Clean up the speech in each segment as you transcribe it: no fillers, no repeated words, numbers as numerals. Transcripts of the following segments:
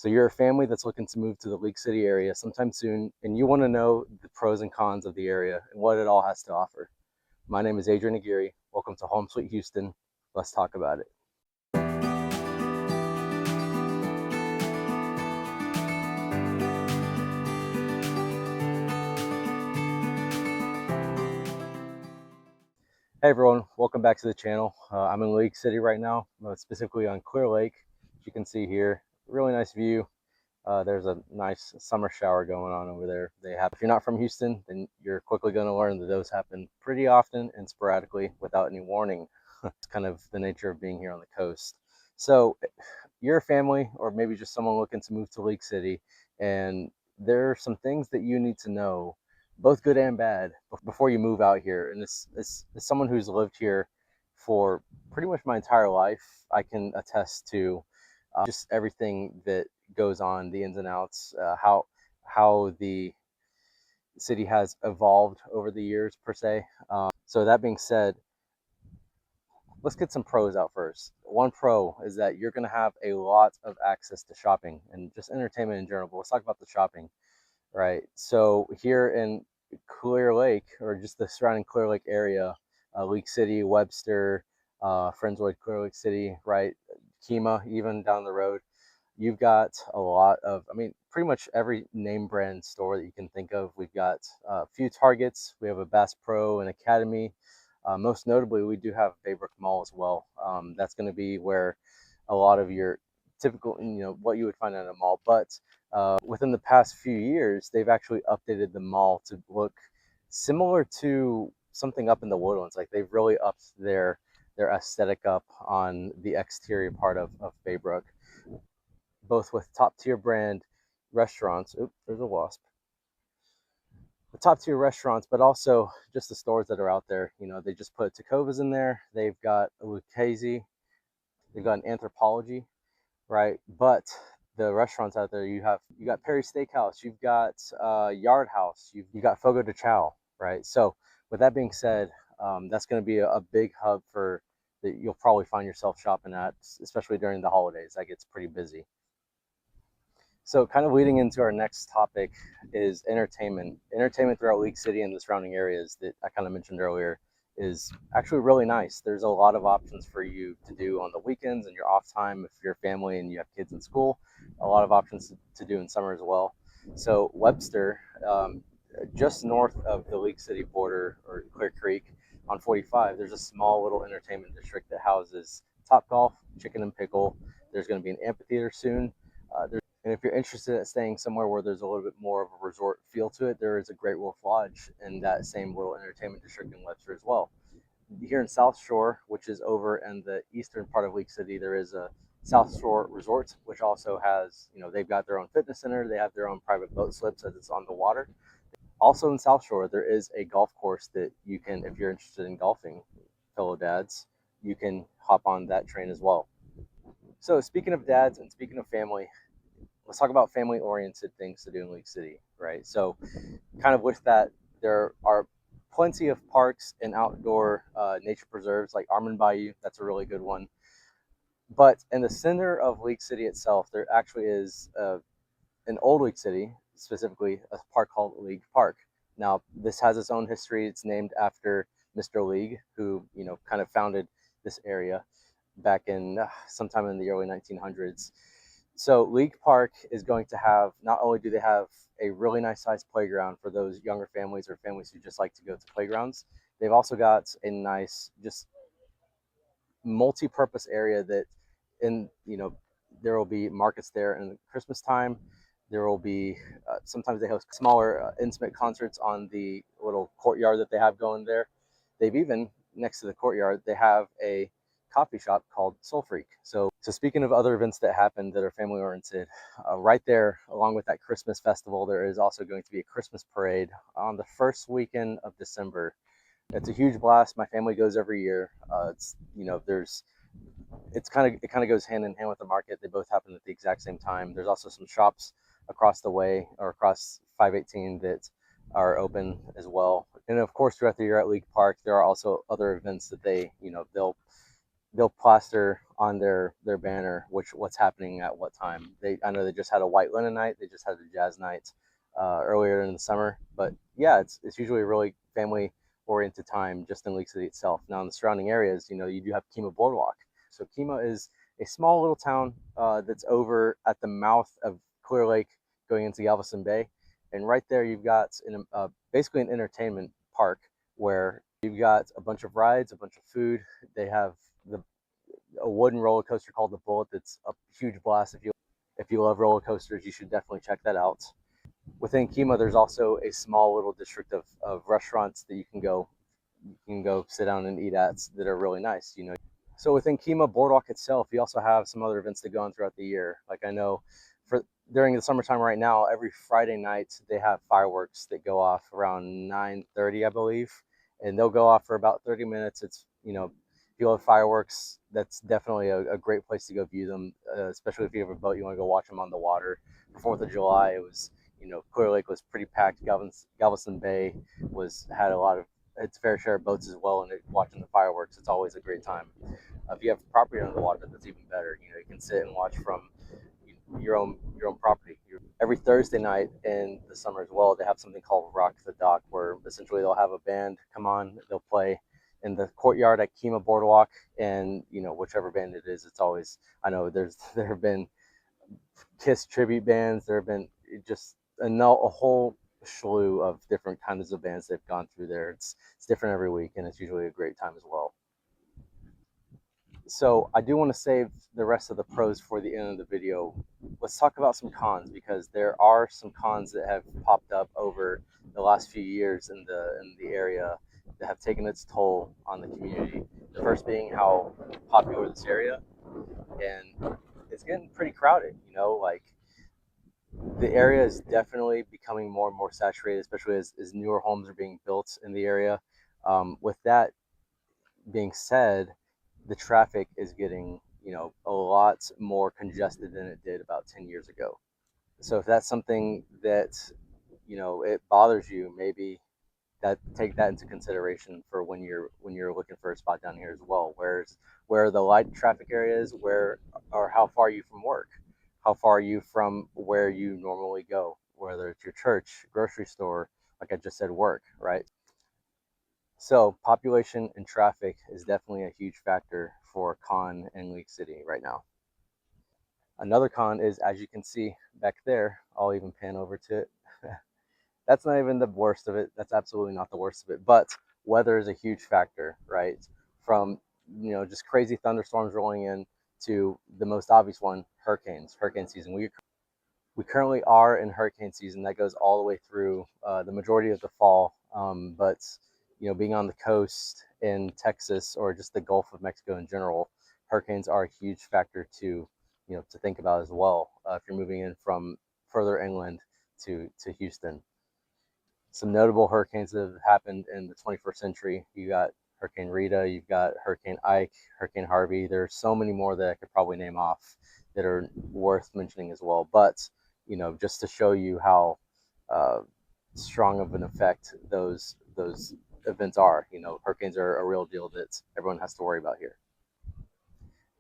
So you're a family that's looking to move to the League City area sometime soon, and you want to know the pros and cons of the area and what it all has to offer. My name is Adrian Aguirre. Welcome to Home Sweet Houston. Let's talk about it. Hey everyone, welcome back to the channel. I'm in League City right now, specifically on Clear Lake. As you can see here, really nice view. There's a nice summer shower going on over there. If you're not from Houston, then you're quickly going to learn that those happen pretty often and sporadically without any warning. It's kind of the nature of being here on the coast. So you're a family or maybe just someone looking to move to League City, and there are some things that you need to know, both good and bad, before you move out here. And as someone who's lived here for pretty much my entire life, I can attest to just everything that goes on, the ins and outs, how the city has evolved over the years per se. So that being said, let's get some pros out first. One pro is that you're going to have a lot of access to shopping and just entertainment in general. But let's talk about the shopping, right? So here in Clear Lake, or just the surrounding Clear Lake area, League City, Webster, Friendswood, Clear Lake City, right? Kemah, even down the road, you've got a lot of, I mean, pretty much every name brand store that you can think of. We've got a few Targets. We have a Bass Pro and Academy. Most notably, we do have Baybrook Mall as well. That's going to be where a lot of your typical, what you would find at a mall. But within the past few years, they've actually updated the mall to look similar to something up in the Woodlands. Like they've really upped their aesthetic up on the exterior part of Baybrook, both with top tier brand restaurants. Oop, there's a wasp. The top tier restaurants, but also just the stores that are out there. They just put Takovas in there. They've got a Lucchese. They've got an Anthropology, right? But the restaurants out there, you got Perry Steakhouse, you've got Yard House, you've got Fogo de Chao, right? So with that being said, that's going to be a big hub for that you'll probably find yourself shopping at, especially during the holidays. That gets pretty busy. So kind of leading into our next topic is entertainment. Entertainment throughout League City and the surrounding areas that I kind of mentioned earlier is actually really nice. There's a lot of options for you to do on the weekends and your off time if you're a family and you have kids in school. A lot of options to do in summer as well. So Webster, just north of the League City border or Clear Creek on 45, there's a small little entertainment district that houses Top Golf, Chicken and Pickle. There's going to be an amphitheater soon. And if you're interested in staying somewhere where there's a little bit more of a resort feel to it, there is a Great Wolf Lodge in that same little entertainment district in Webster as well. Here in South Shore, which is over in the eastern part of League City, there is a South Shore Resort, which also has, they've got their own fitness center. They have their own private boat slips as it's on the water. Also in South Shore, there is a golf course that you can, if you're interested in golfing, fellow dads, you can hop on that train as well. So speaking of dads and speaking of family, let's talk about family-oriented things to do in League City, right? So kind of with that, there are plenty of parks and outdoor nature preserves like Armand Bayou. That's a really good one. But in the center of League City itself, there actually is an old League City, specifically a park called League Park. Now, this has its own history. It's named after Mr. League, who, kind of founded this area back in sometime in the early 1900s. So League Park is going to have, not only do they have a really nice sized playground for those younger families or families who just like to go to playgrounds, they've also got a nice, just multi-purpose area that there will be markets there in Christmas time. There will be, sometimes they host smaller intimate concerts on the little courtyard that they have going there. They've even, next to the courtyard, they have a coffee shop called Soul Freak. So speaking of other events that happen that are family oriented, right there, along with that Christmas festival, there is also going to be a Christmas parade on the first weekend of December. It's a huge blast. My family goes every year. It kind of goes hand in hand with the market. They both happen at the exact same time. There's also some shops across the way or across 518 that are open as well. And of course, throughout the year at League Park, there are also other events that they'll plaster on their banner what's happening at what time. I know they just had a white linen night, they just had a jazz night earlier in the summer, but yeah, it's usually a really family oriented time just in Lake City itself. Now in the surrounding areas, you do have Kima Boardwalk. So Kima is a small little town that's over at the mouth of Clear Lake going into Galveston Bay, and right there you've got basically an entertainment park where you've got a bunch of rides, a bunch of food. They have the a wooden roller coaster called the Bullet. That's a huge blast. If you love roller coasters, you should definitely check that out. Within Kima, there's also a small little district of restaurants that you can go sit down and eat at that are really nice. So within Kima Boardwalk itself, you also have some other events that go on throughout the year. Like I know for during the summertime right now, every Friday night they have fireworks that go off around 9:30, I believe, and they'll go off for about 30 minutes. If you love fireworks, that's definitely a great place to go view them, especially if you have a boat, you want to go watch them on the water. For 4th of July, it was, Clear Lake was pretty packed. Galveston Bay had a lot of its fair share of boats as well, and watching the fireworks, it's always a great time. If you have property under the water, that's even better. You can sit and watch from your own property. Every Thursday night in the summer as well, they have something called Rock the Dock, where essentially they'll have a band come on, they'll play in the courtyard at Kima Boardwalk, and whichever band it is, it's always, I know there have been Kiss tribute bands, there have been just a whole slew of different kinds of bands they've gone through there. It's different every week, and it's usually a great time as well. So I do want to save the rest of the pros for the end of the video. Let's talk about some cons, because there are some cons that have popped up over the last few years in the area that have taken its toll on the community. The first being how popular this area, and it's getting pretty crowded. Like the area is definitely becoming more and more saturated, especially as newer homes are being built in the area. With that being said, the traffic is getting, a lot more congested than it did about 10 years ago. So if that's something that, it bothers you, maybe take that into consideration for when you're looking for a spot down here as well. Where are the light traffic areas? Where or how far are you from work? How far are you from where you normally go? Whether it's your church, grocery store, like I just said, work, right? So population and traffic is definitely a huge factor for con in Lake City right now. Another con is, as you can see back there, I'll even pan over to it. That's not even the worst of it. That's absolutely not the worst of it. But weather is a huge factor, right? From just crazy thunderstorms rolling in to the most obvious one, hurricane season. We currently are in hurricane season that goes all the way through the majority of the fall. But being on the coast in Texas or just the Gulf of Mexico in general, hurricanes are a huge factor to think about as well. If you're moving in from further inland to Houston, some notable hurricanes that have happened in the 21st century. You got Hurricane Rita, you've got Hurricane Ike, Hurricane Harvey. There's so many more that I could probably name off that are worth mentioning as well. But just to show you how uh, strong of an effect those events are. Hurricanes are a real deal that everyone has to worry about here.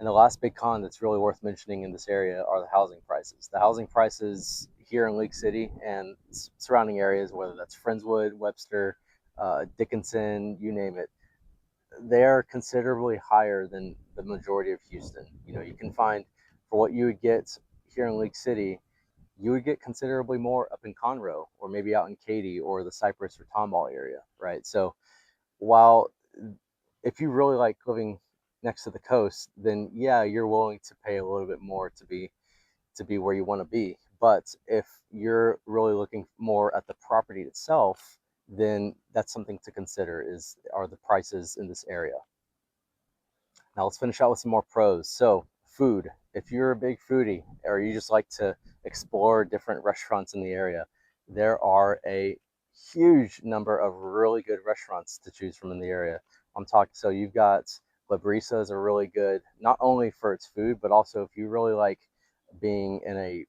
And the last big con that's really worth mentioning in this area are the housing prices. The housing prices here in Lake City and surrounding areas, whether that's Friendswood, Webster, Dickinson, you name it, they are considerably higher than the majority of Houston. You can find, for what you would get here in Lake City, you would get considerably more up in Conroe or maybe out in Katy or the Cypress or Tomball area, right? So while if you really like living next to the coast, then yeah, you're willing to pay a little bit more to be where you want to be. But if you're really looking more at the property itself, then that's something to consider are the prices in this area. Now let's finish out with some more pros. So food, if you're a big foodie or you just like to explore different restaurants in the area, there are a huge number of really good restaurants to choose from in the area. So you've got La Brisa is a really good, not only for its food, but also if you really like being in a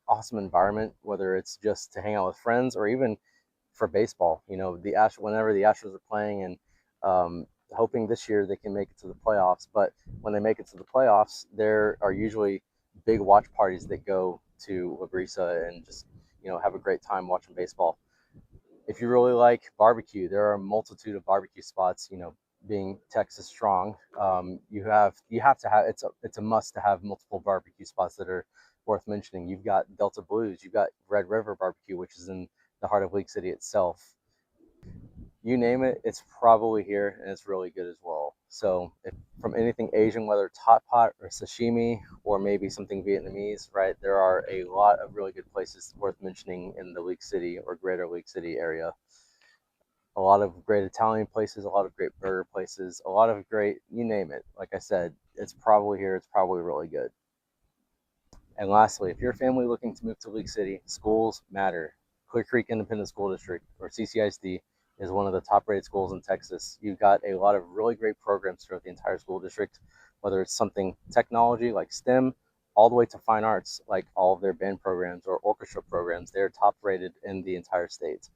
awesome environment, whether it's just to hang out with friends or even for baseball. Whenever the Astros are playing and hoping this year they can make it to the playoffs. But when they make it to the playoffs, there are usually big watch parties that go to La Brisa and just have a great time watching baseball. If you really like barbecue, there are a multitude of barbecue spots. Being Texas strong, you have to have it's a must to have multiple barbecue spots that are worth mentioning. You've got Delta Blues, you've got Red River Barbecue, which is in the heart of League City itself. You name it, it's probably here, and it's really good as well. So, if from anything Asian, whether it's hot pot or sashimi or maybe something Vietnamese, right, there are a lot of really good places worth mentioning in the League City or greater League City area. A lot of great Italian places, a lot of great burger places, a lot of great, you name it. Like I said, it's probably here, it's probably really good. And lastly, if you're a family looking to move to League City, schools matter. Clear Creek Independent School District, or CCISD, is one of the top rated schools in Texas. You've got a lot of really great programs throughout the entire school district, whether it's something technology like STEM, all the way to fine arts, like all of their band programs or orchestra programs. They're top rated in the entire state.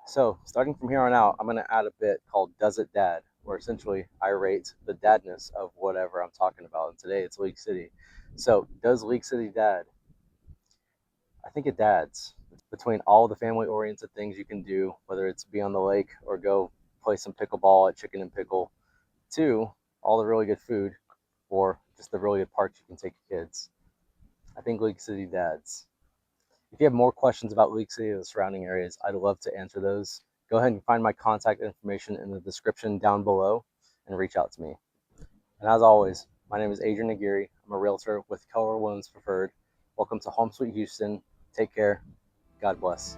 So starting from here on out, I'm going to add a bit called Does It Dad, where essentially I rate the dadness of whatever I'm talking about. And today it's League City. So does League City dad? I think it dads. Between all the family oriented things you can do, whether it's be on the lake or go play some pickleball at Chicken and Pickle, to all the really good food or just the really good parks you can take your kids. I think League City dads. If you have more questions about League City or the surrounding areas, I'd love to answer those. Go ahead and find my contact information in the description down below and reach out to me. And as always, my name is Adrian Aguirre. I'm a realtor with Keller Williams Preferred. Welcome to Home Sweet Houston. Take care. God bless.